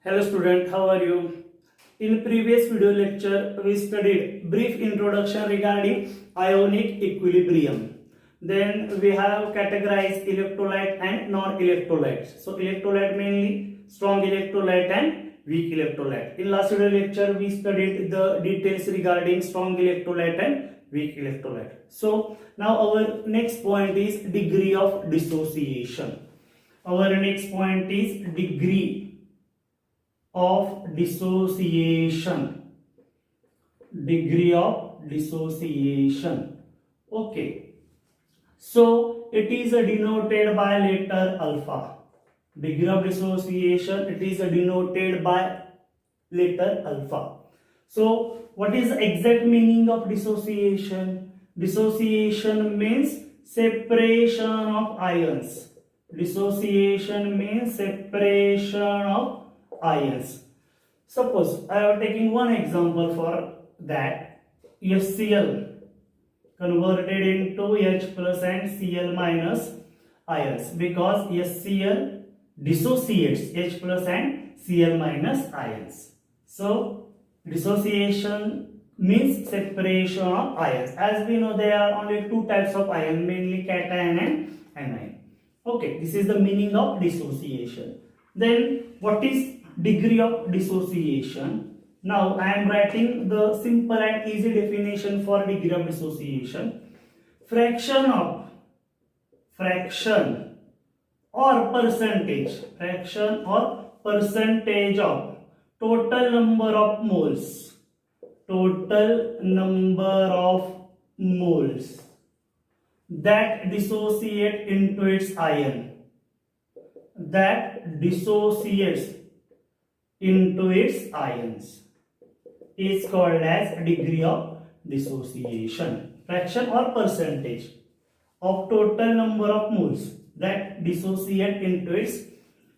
Hello student, how are you? In previous video lecture, we studied brief introduction regarding ionic equilibrium. Then we have categorized electrolyte and non-electrolytes. So electrolyte mainly strong electrolyte and weak electrolyte. In last video lecture, we studied the details regarding strong electrolyte and weak electrolyte. So now our next point is degree of dissociation. Our next point is degree of dissociation. Degree of dissociation. Okay, so it is denoted by letter alpha. Degree of dissociation, it is denoted by letter alpha. So what is the exact meaning of dissociation? Dissociation means separation of ions. Dissociation means separation of ions. Suppose I am taking one example for that. HCl converted into H plus and Cl minus ions, because HCl dissociates H plus and Cl minus ions. So dissociation means separation of ions. As we know, there are only two types of ion, mainly cation and anion. Okay, this is the meaning of dissociation. Then what is degree of dissociation? Now I am writing the simple and easy definition for degree of dissociation. Fraction or percentage of total number of moles that dissociate into its ion, that dissociates into its ions, is called as degree of dissociation. Fraction or percentage of total number of moles that dissociate into its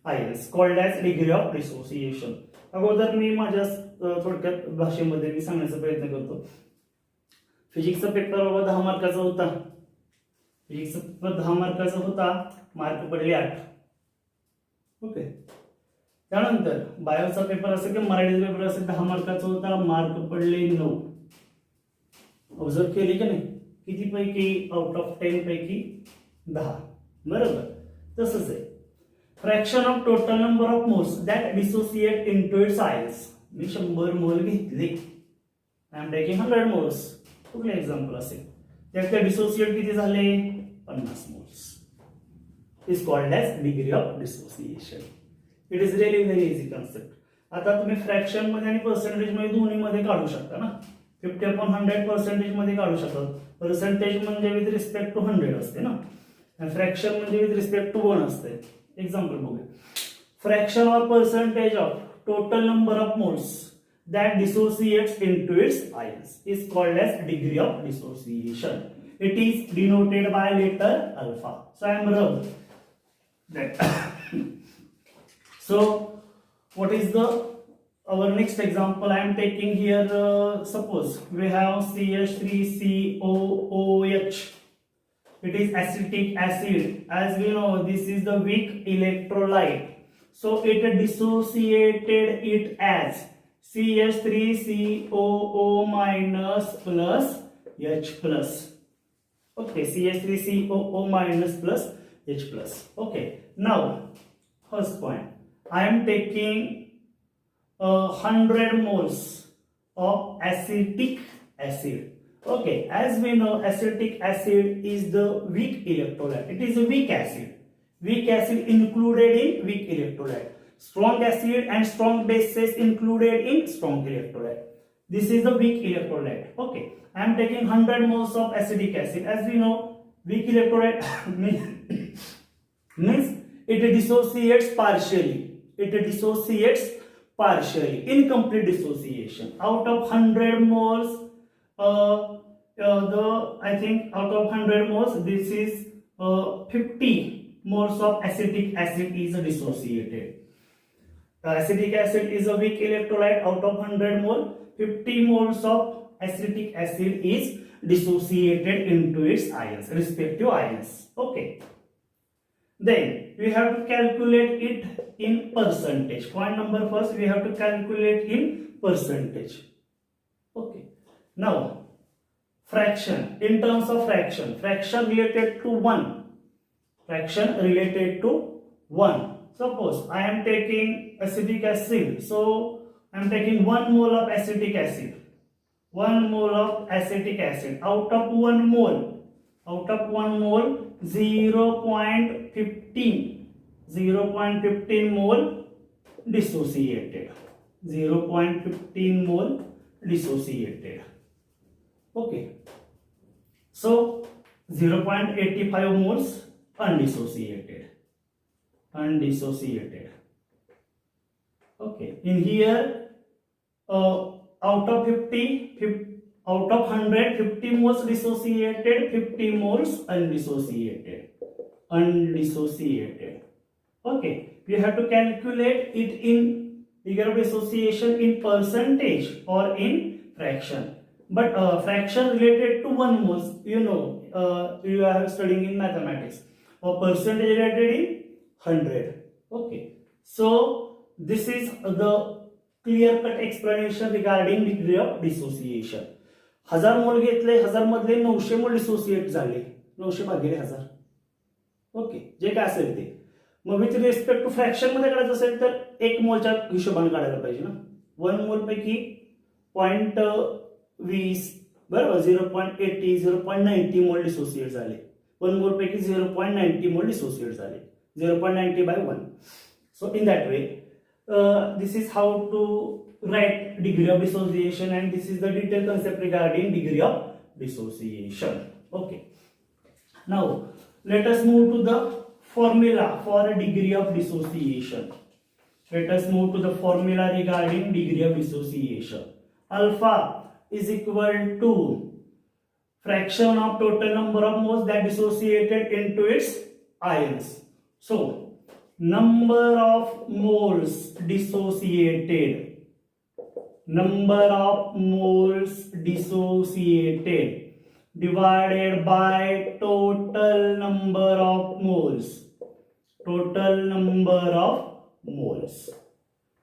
ions, called as degree of dissociation. अगोदर मी माझ्या थोडक्यात भाषेमध्ये मी सांगण्याचा प्रयत्न करतो. फिजिक्सचा paper 10 मार्काचा होता. फिजिक्सचा paper 10 मार्काचा होता, mark पडले 8. ओके, त्यानंतर बायोचा पेपर असेल किंवा मराठीचा पेपर असेल 10 मार्काचा होता, मार्क पडले 9. ऑब्झर्व केले की नाही? किती पैकी? आउट ऑफ 10 पैकी 10. बरोबर. तसंच आहे fraction of total number of moles that dissociate into its ions. मी 100 मोल घेतले, आय एम टेकिंग 100 मोल्स. कुठले एक्झाम्पल असेल त्यात डिसोसिएट किती झाले? 50 moles. Is called as degree of dissociation. It is really very easy concept. आता तुम्ही fraction मध्ये आणि पर्सेंटेज मध्ये दोन्ही मध्ये काढू शकता ना. 50/100 पर्सेंटेज मध्ये काढू शकता. पर्सेंटेज म्हणजे विथ रिस्पेक्ट टू 100 असते ना, आणि फ्रॅक्शन म्हणजे विथ रिस्पेक्ट टू 1 असते. एक्झाम्पल बघूया. Fraction or percentage of total number of moles that dissociates into its ions is called as degree of dissociation. It is denoted by letter alpha. So I am wrong. That. So what is our next example? I am taking here, suppose we have CH3COOH. It is acetic acid. As we know, this is the weak electrolyte, so it dissociated it as CH3COO minus plus H plus. Okay, CH3COO minus plus H plus. Okay, now first point, I am taking 100 moles of acetic acid. Okay, as we know, acetic acid is the weak electrolyte. It is a weak acid. Weak acid included in weak electrolyte. Strong acid and strong bases included in strong electrolyte. This is the weak electrolyte. Okay, I am taking 100 moles of acetic acid. As we know, weak electrolyte means it dissociates partially. It dissociates partially, incomplete dissociation. Out of 100 moles, I think out of 100 moles, this is 50 moles of acetic acid is dissociated. Acetic acid is a weak electrolyte. Out of 100 mole, 50 moles of acetic acid is dissociated into its ions, respective ions. Okay. Then we have to calculate it in percentage. Point number first, we have to calculate in percentage. Okay. Now, fraction, in terms of fraction related to 1. Fraction related to 1. Suppose I am taking acetic acid. So, I am taking 1 mole of acetic acid. 1 mole of acetic acid. Out of 1 mole, 0.15 mole dissociated. 0.15 mole dissociated. Okay. So 0.85 moles undissociated. Okay. In here, out of 100, 50 moles dissociated, 50 moles undissociated. Okay. We have to calculate it in degree of dissociation in percentage or in fraction. But fraction related to 1 moles, you are studying in mathematics. Or percentage related in 100. Okay. So this is the clear-cut explanation regarding degree of dissociation. 1000 मोल घेतले, 1000 मधले 900 मोल dissociate झाले, 900 भागिले 1000. Okay, जे काय असेल ते. मग with respect to fraction मध्ये काढायचं असेल तर 1 मोलच्या हिशोबाने काढायला पाहिजे ना. 1 मोल पैकी 0.20 बरोबर, 0.80, 0.90 मोल डिसोसिएट झाले. 1 मोल पैकी 0.90 मोल डिसोसिएट झाले. 0.90 by 1. So in that way, this is how to write degree of dissociation, and this is the detailed concept regarding degree of dissociation. Okay. Now let us move to the formula for a degree of dissociation. Let us move to the formula regarding degree of dissociation. Alpha is equal to fraction of total number of moles that dissociated into its ions. So number of moles dissociated divided by total number of moles.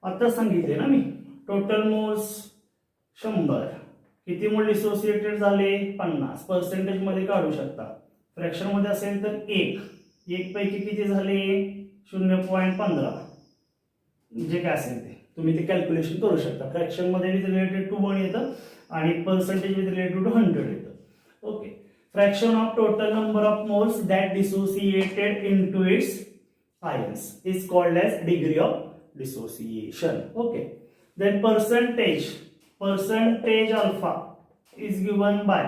आता सांगितले ना मी, total moles 100. किती मोल dissociated झाले? 50. Percentage मध्ये काढू शकता. Fraction मध्ये असेल तर 1 पैकी किती झाले? 0.15. जे काय असेल ते तुम्ही ते कॅल्क्युलेशन करू शकता. फ्रॅक्शन मध्ये विथ रिलेटेड टू 1 येतं आणि पर्सेंटेज विथ रिलेटेड टू 100 येतं. Okay. Fraction of total number of moles that dissociated into its ions is called as degree of dissociation. Okay. Then percentage alpha is given by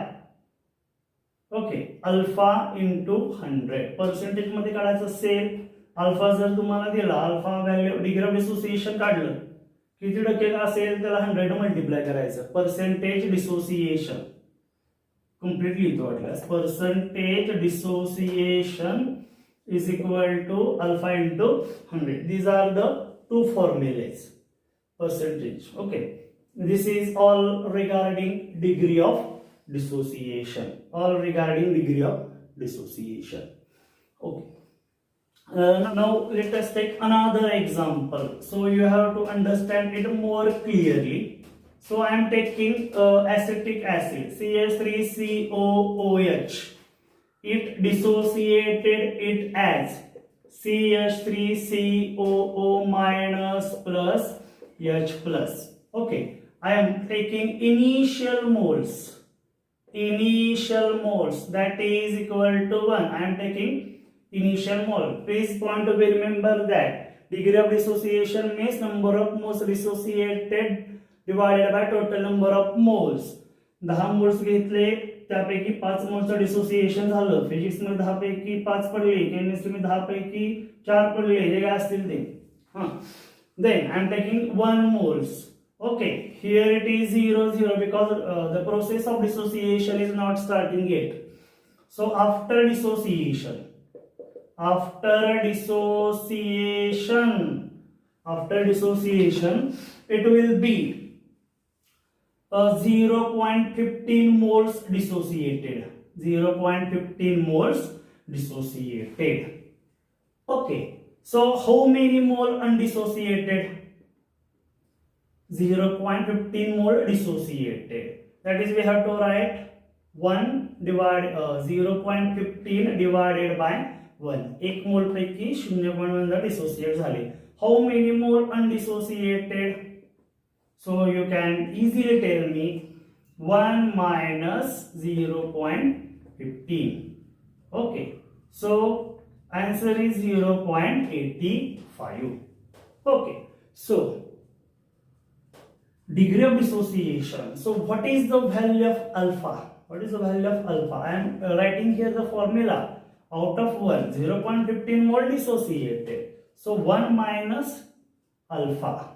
alpha into 100. Percentage मध्ये काढायचं असेल, alpha जर तुम्हाला दिला, alpha value degree of dissociation काढलं, किती टक्के असेल त्याला 100 ने मल्टिप्लाय करायचं. पर्सेंटेज डिसोसिएशन कंप्लीटली लिहितो वाटल्यास. Percentage dissociation is equal to alpha into 100. These are the two formulas. Percentage. Okay. This is all regarding degree of dissociation. Okay. Now let us take another example. So you have to understand it more clearly. So I am taking acetic acid, CH3COOH. It dissociated it as CH3COO minus plus H plus. Okay, I am taking initial moles that is equal to 1. I am taking initial mole. Please point to remember that degree of dissociation means number of moles dissociated divided by total number of moles. 10 moles घेतले, त्यापैकी 5 मोल्सचं dissociation झालं. Physics मध्ये 10 पैकी 5 पडले, chemistry मध्ये 10 पैकी 4 पडले, जे काय असतील ते. Then I am taking 1 moles. Okay, here it is 0 because the process of dissociation is not starting yet. So after dissociation it will be 0.15 moles dissociated. Okay, so how many mole undissociated? 0.15 mole dissociated. That is, we have to write 0.15 divided by 1. 1 मोल पैकी 0.1 dissociate झाले. How many mole undissociated? So you can easily tell me 1 minus 0.15. Okay, so answer is 0.85. Okay, so degree of dissociation. So what is the value of alpha? What is the value of alpha? I am writing here the formula. Out of 1, 0.15 mole dissociated. So 1 minus alpha.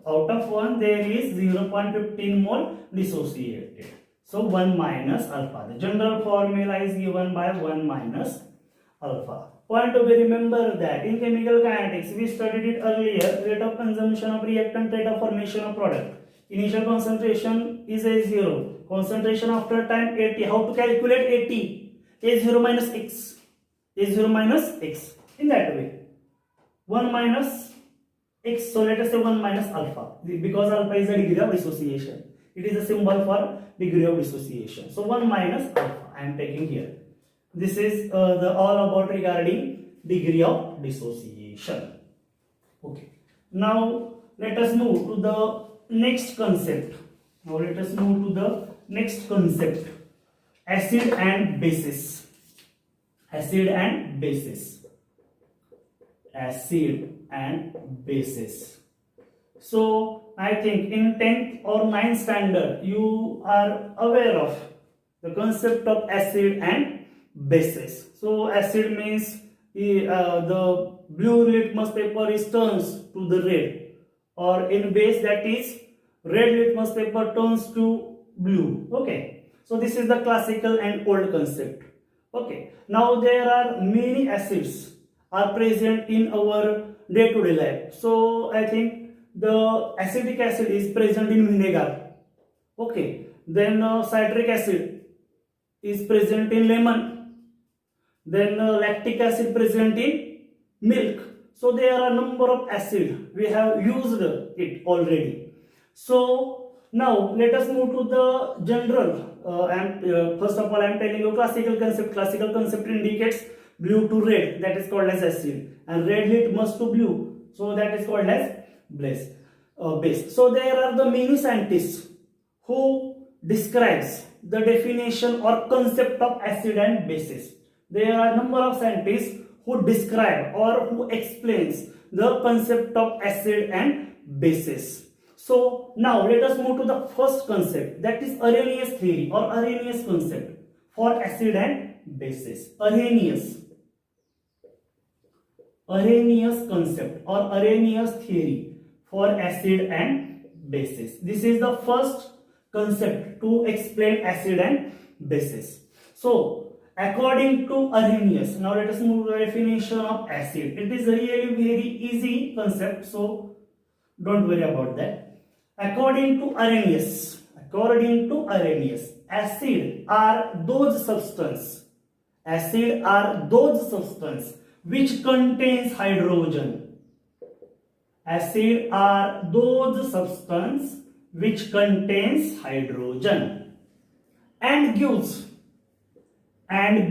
Out of 1 there is 0.15 mole dissociated. So 1 minus alpha. The general formula is given by 1 minus alpha. Point to be remember that in chemical kinetics we studied it earlier. Rate of consumption of reactant, rate of formation of product. Initial concentration is A0. Concentration after time AT. How to calculate AT? A0 minus X. A0 minus X. In that way. 1 minus X. So let us say 1 minus alpha. Because alpha is the degree of dissociation. It is a symbol for degree of dissociation. So 1 minus alpha I am taking here. This is all about regarding degree of dissociation. Okay. Now let us move to the next concept. Acid and bases. Acid and bases. So I think in 10th or 9th standard you are aware of the concept of acid and bases. So acid means the blue litmus paper is turns to the red, or in base that is red litmus paper turns to blue. Okay, so this is the classical and old concept. Okay, now there are many acids are present in our day-to-day life. So I think the acetic acid is present in vinegar. Okay, then citric acid is present in lemon. Then lactic acid present in milk. So there are a number of acid. We have used it already. So now let us move to the general. First of all, I am telling you classical concept. Classical concept indicates blue to red, that is called as acid, and red litmus to blue, so that is called as base. So there are the many scientists who describes the definition or concept of acid and bases. There are a number of scientists who describe or who explains the concept of acid and bases. So now let us move to the first concept, that is Arrhenius theory or Arrhenius concept for acid and bases. Arrhenius concept or Arrhenius theory for acid and bases. This is the first concept to explain acid and bases. So according to Arrhenius, now let us move to the definition of acid. It is really very easy concept, so don't worry about that. According to Arrhenius, acid are those substances which contains hydrogen. Acid are those substances which contains hydrogen and gives H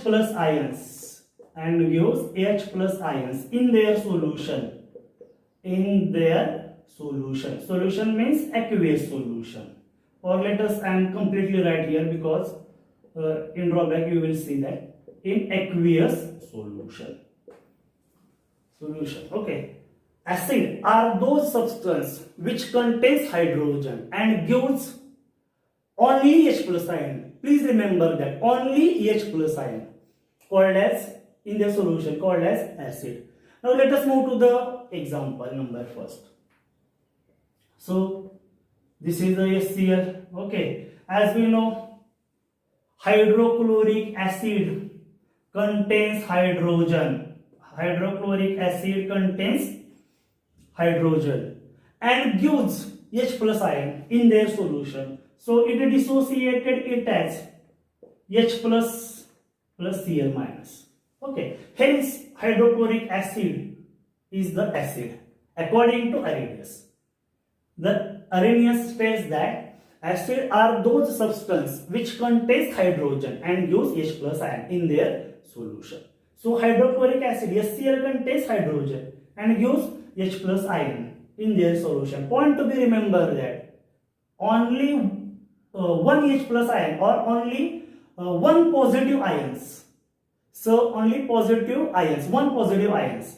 plus ions in their solution. Solution means aqueous solution. Or let us, I am completely right here because in drawback you will see that in aqueous solution. Okay. Acid are those substances which contains hydrogen and gives only H plus ion. Please remember that only H plus ion called as in the solution called as acid. Now let us move to the example number first. So this is the HCl. Okay, as we know, hydrochloric acid contains hydrogen. Hydrochloric acid contains hydrogen and gives H plus ion in their solution. So it dissociated it as H plus Cl minus. Okay, hence hydrochloric acid is the acid according to Arrhenius. The Arrhenius states that acid are those substances which contains hydrogen and gives H plus ion in their solution. So hydrochloric acid HCl contains hydrogen and gives H plus ion in their solution. Point to be remembered that only one H plus ion or only one positive ions. So only positive ions, one positive ions.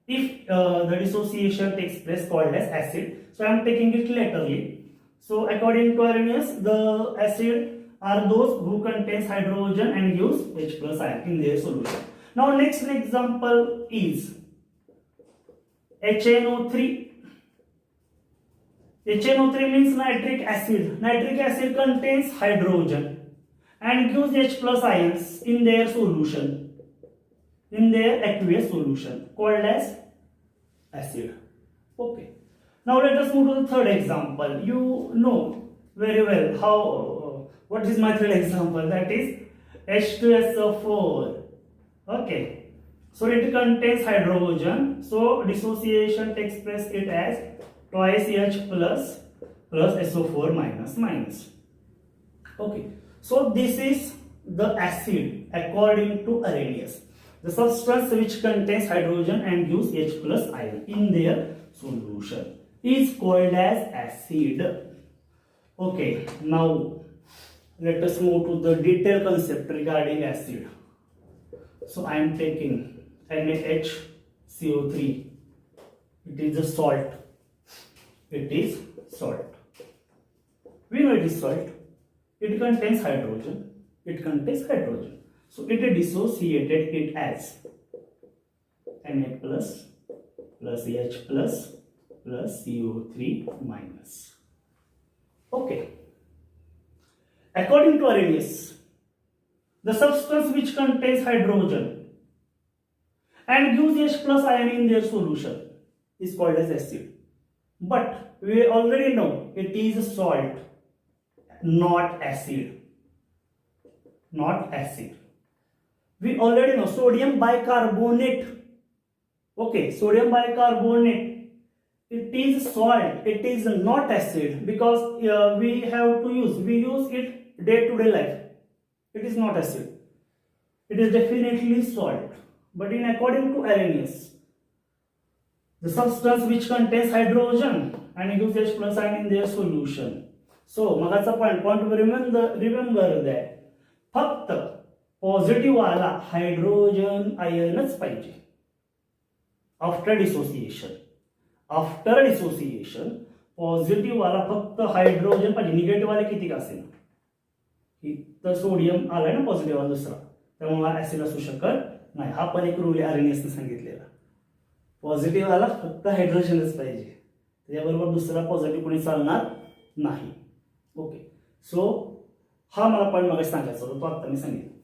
If the dissociation takes place called as acid. So I am taking it literally. So according to Arrhenius, the acid are those who contains hydrogen and gives H plus ion in their solution. Now next example is HNO3. HNO3 means nitric acid. Nitric acid contains hydrogen and gives H plus ions in their solution, in their aqueous solution called as acid. Okay. Now let us move to the third example. You know very well how what is my third example, that is H2SO4. Okay. So it contains hydrogen. So dissociation takes place it as twice H plus SO4 minus. Okay. So this is the acid according to Arrhenius. The substance which contains hydrogen and gives H plus ion in their solution is called as acid. Okay, now let us move to the detailed concept regarding acid. So I am taking NaHCO3. It is a salt. It is salt. We know it is salt. It contains hydrogen. It contains hydrogen. So it dissociated it as Na plus H plus CO3 minus. Okay. According to Arrhenius, the substance which contains hydrogen and gives H plus ion in their solution is called as acid. But we already know it is salt, not acid. Not acid. We already know sodium bicarbonate. Okay, sodium bicarbonate. It is salt. It is not acid because we use it day-to-day life. It is not acid. It is definitely salt. But in according to Arrhenius, the substance which contains hydrogen and gives H plus ion in their solution. So, magaचा point remember that फक्त positive वाला hydrogen आयनच पाहिजे after dissociation. After dissociation positive वाला फक्त hydrogen पाहिजे. Negative वाला किती का असेल, इथं सोडियम आलाय ना पॉझिटिव्ह वाला दुसरा, त्यामुळे ऍसिड असू शकत नाही. हा पण एक रूल आर्हेनियसने सांगितलेला. पॉझिटिव्ह वाला फक्त हायड्रोजनच पाहिजे, त्याच्याबरोबर दुसरा पॉझिटिव्ह कोणी चालणार नाही. ओके, सो हा मला पॉईंट मग सांगायचा होता, तो आता मी सांगितलं.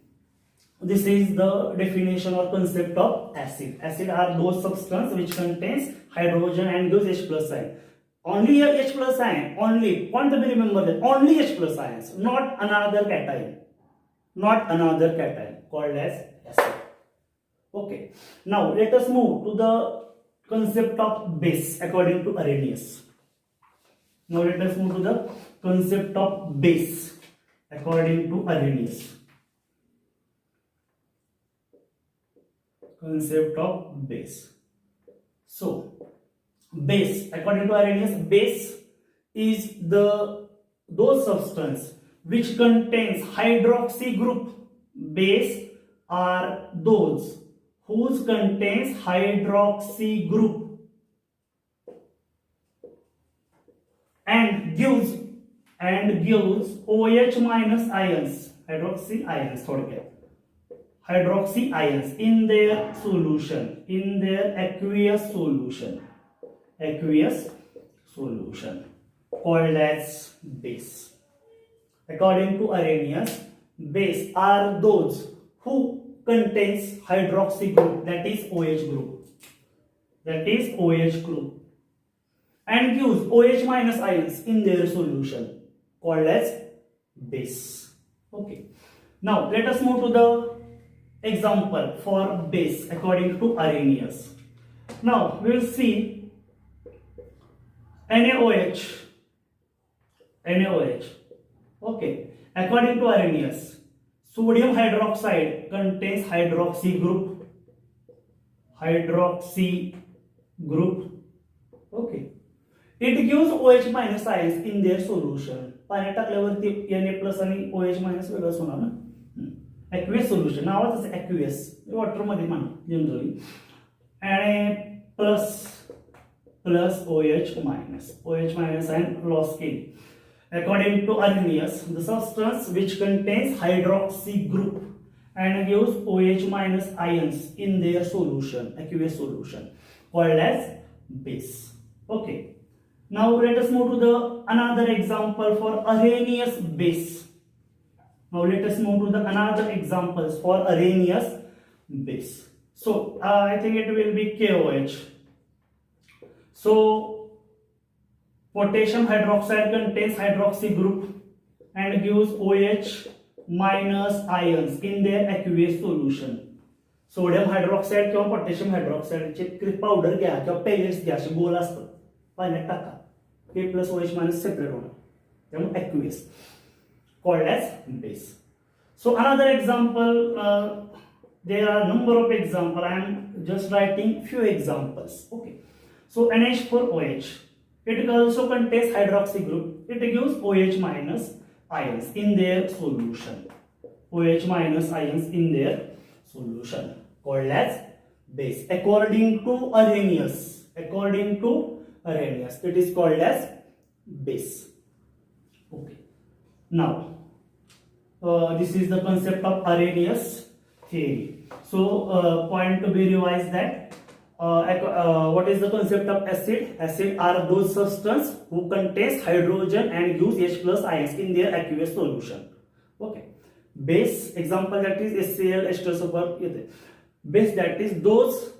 This is the definition or concept of acid. Acid are those substance which contains hydrogen and gives H plus ion. Only H plus ion. Only point to be remember that only H plus ions, not another cation. Not another cation called as acid. Okay. Now let us move to the concept of base according to Arrhenius. Now let us move to the concept of base according to Arrhenius. Concept of base. So base according to Arrhenius, base is those substance which contains hydroxy group. Base are those whose contains hydroxy group and gives OH minus ions, hydroxy ions थोडक्यात, hydroxy ions in their solution, in their aqueous solution called as base. According to Arrhenius, base are those who contains hydroxy group, that is OH group, and gives OH minus ions in their solution called as base. Okay, now let us move to the example for base according to Arrhenius. Now we will see NaOH. Okay, according to Arrhenius, sodium hydroxide contains hydroxy group. Okay, it gives OH minus ions in their solution. पाण्यात टाकल्यावरती Na+ आणि OH minus वेगळंच होणार ना. Aqueous solution, नावाच aqueous, water मध्ये म्हणा generally. Na+ plus OH minus and loss केली. According to Arrhenius, the substance which contains hydroxy group and gives OH minus ions in their solution, aqueous solution, called as base. Okay. Now let us move to the another example for Arrhenius base. Now let us move to the another examples for Arrhenius base. So I think it will be KOH. So potassium hydroxide contains hydroxy group and gives OH minus ions in their aqueous solution. Sodium hydroxide किंवा potassium हायड्रॉक्साइडचे powder घ्या किंवा pellets घ्या, असे गोल असतात, पाण्यात टाका, K+ OH minus separate होणार, त्यामुळे aqueous, called as base. So another example, there are number of examples. I am just writing few examples. Okay. So NH4OH, it also contains hydroxy group. It gives OH minus ions in their solution. OH minus ions in their solution, called as base. According to Arrhenius, it is called as base. Okay. Now, this is the concept of Arrhenius theory. So, point to be revised that what is the concept of acid? Acid are those substances who contains hydrogen and use H+ ions in their aqueous solution. Okay. Base example, that is HCl, H2SO4. Base, that is those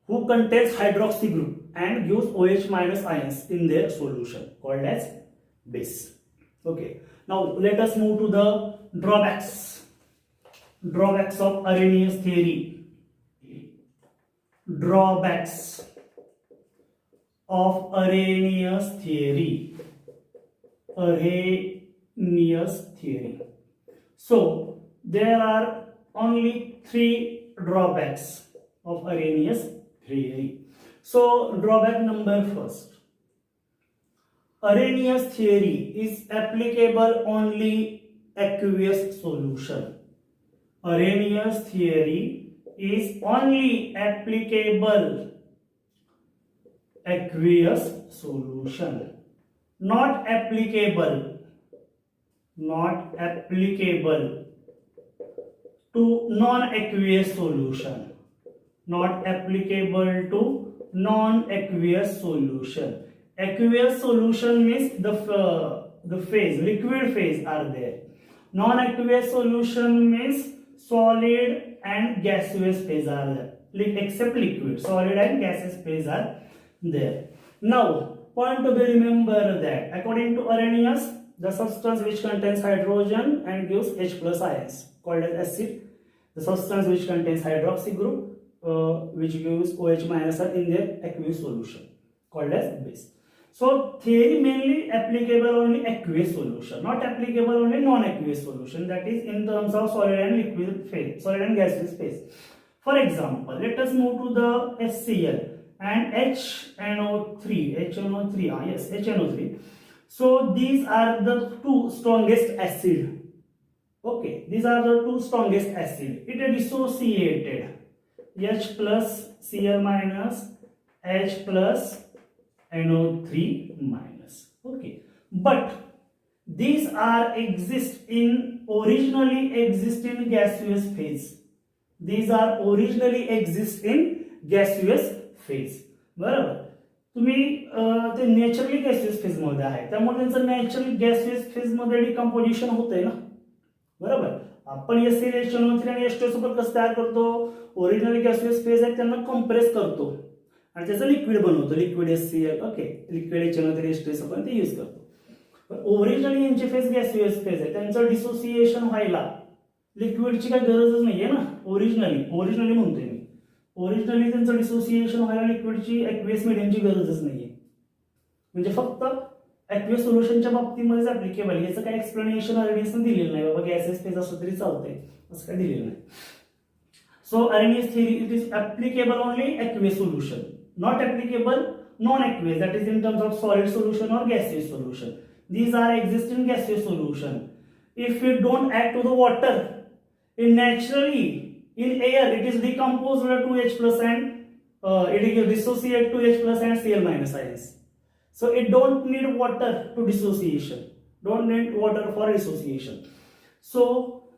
who contains hydroxy group and use OH minus ions in their solution, called as base. Okay. Now let us move to the drawbacks of Arrhenius theory. Drawbacks of Arrhenius theory. So there are only 3 drawbacks of Arrhenius theory. So drawback number first, Arrhenius theory is applicable only aqueous solution. Arrhenius theory is only applicable aqueous solution, not applicable to non-aqueous solution, Aqueous solution means the phase, liquid phase are there. Non-aqueous solution means solid and gaseous phase are there, except liquid, solid and gaseous phase are there. Now, point to be remember that according to Arrhenius, the substance which contains hydrogen and gives H+ ions, called as acid. The substance which contains hydroxy group, which gives OH minus in their aqueous solution, called as base. So theory mainly applicable only aqueous solution, not applicable only non-aqueous solution, that is in terms of solid and liquid phase, solid and gaseous phase. For example, let us move to the HCl and HNO3. So these are the 2 strongest acid. Okay, these are the 2 strongest acid. It is dissociated, H+ Cl minus, H+ NO3 minus. Okay, but these are originally exist in gaseous phase. बरोबर, तुम्ही ते naturally gaseous phase मध्ये आहे, त्यामुळे त्यांचं naturally gaseous phase मध्ये decomposition होतंय ना. बरोबर, आपण HCl आणि H2SO4 कसं तयार करतो, ओरिजिनली गॅसियस फेज आहे त्यांना कॉम्प्रेस करतो आणि त्याचं लिक्विड बनवतो, liquid HCl. Okay, liquid HNO3 H2SO4 ते यूज करतो. पण ओरिजिनली यांची फेज गॅसियस फेज आहे, त्यांचं डिसोसिएशन व्हायला लिक्विडची काही गरजच नाहीये ना. ओरिजिनली म्हणतोय मी, ओरिजिनली त्यांचं डिसोसिएशन व्हायला लिक्विडची ॲक्वियस मिडियमची गरजच नाहीये. म्हणजे फक्त ॲक्वियस सोल्युशनच्या बाबतीमध्येच ऍप्लिकेबल. याचं काय एक्सप्लेनेशन अरेनियसने दिलेलं नाही, बाबा गॅसेस फेज असलं तरी चालतंय असं काय दिलेलं नाही. So Arrhenius theory it is applicable only aqueous solution, not applicable non-aqueous, that is in terms of solid solution or gaseous solution. These are existing gaseous solution. If we don't add to the water, naturally in air it is decomposed to H plus and it will dissociate to H plus and Cl minus ions. So it don't need water to dissociation. Don't need water for dissociation. So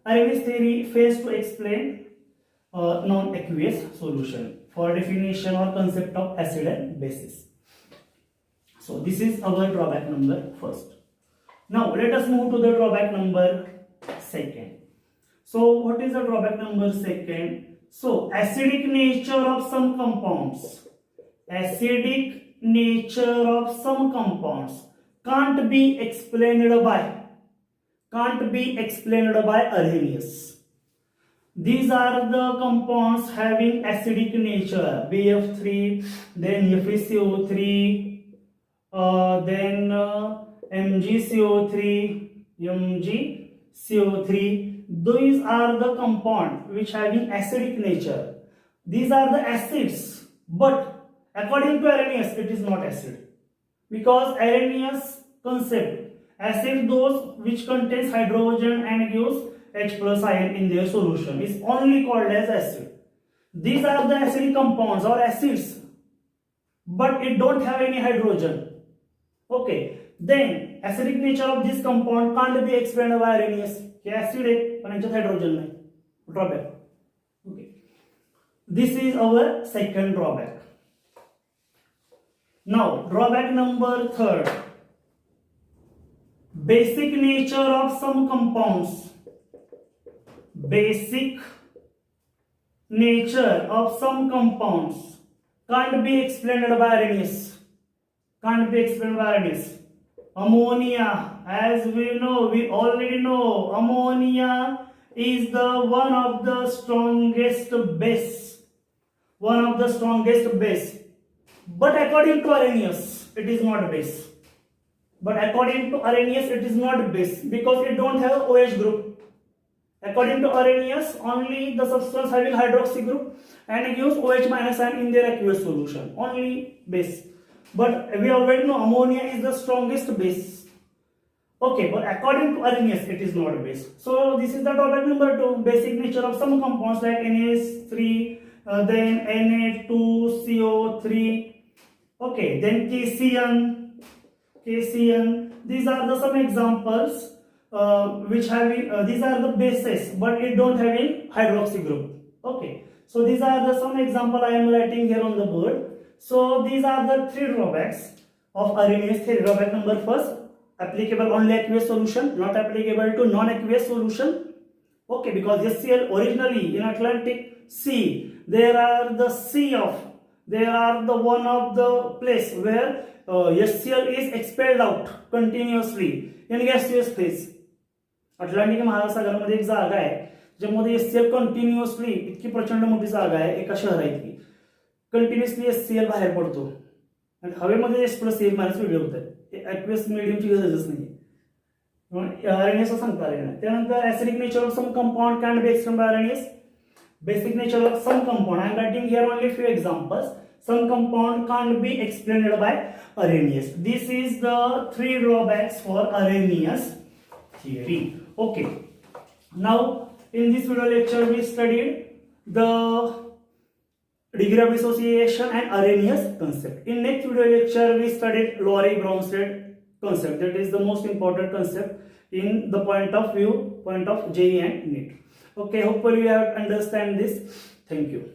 Arrhenius theory fails to explain non-aqueous solution for definition or concept of acid and bases. So this is our drawback number first. Now let us move to the drawback number second. So what is the drawback number second? So acidic nature of some compounds. Acidic nature of some compounds can't be explained by Arrhenius. These are the compounds having acidic nature, BF3, then FeCO3, then MgCO3. These are the compounds which having acidic nature. These are the acids, but according to Arrhenius it is not acid, because Arrhenius concept acid those which contains hydrogen and gives H plus ion in their solution is only called as acid. These are the acidic compounds or acids, but it don't have any hydrogen. Okay, then acidic nature of this compound can't be explained by Arrhenius. हे acid आहे पण यांच्यात hydrogen नाही. Drawback. Okay, this is our second drawback. Now drawback number third. Basic nature of some compounds. Basic nature of some compounds can't be explained by Arrhenius. Ammonia, as we already know, ammonia is the one of the strongest base. But according to Arrhenius, it is not base. Because it don't have OH group. According to Arrhenius, only the substance having hydroxy group and gives OH minus ion in their aqueous solution, only base. But we already know ammonia is the strongest base. Okay, but according to Arrhenius, it is not base. So this is the drawback number 2. Basic nature of some compounds like NH3, then Na2CO3. Okay, then KCN. These are the some examples. Which having these are the bases, but it don't having hydroxy group. Okay, so these are the some example I am writing here on the board. So these are the three drawbacks of Arrhenius theory. Drawback number first, applicable only aqueous solution, not applicable to non-aqueous solution. Okay, because HCl originally in Atlantic Sea, there are the one of the place where HCl is expelled out continuously in gaseous phase. Atlantic महासागरामध्ये एक जागा आहे ज्यामध्ये HCl continuously, इतकी प्रचंड मोठी जागा आहे एका शहरातली, कंटिन्युअसली HCl बाहेर पडतो आणि हवेमध्ये H प्लस Cl मायनस वेगळे होत आहेत. ॲक्वियस मिडियमची गरजच नाही. Arrhenius सांगता आले नाही. त्यानंतर acidic nature of some compound can be explained by Arrhenius. Basic nature of some compound, I am writing here only few examples. Some compound can't be explained by Arrhenius. This is the three drawbacks for Arrhenius theory. Okay, now in this video lecture we studied the degree of dissociation and Arrhenius concept. In next video lecture we studied Lowry-Bronsted concept. That is the most important concept in the point of JEE and NEET. Okay, hopefully you have understand this. Thank you.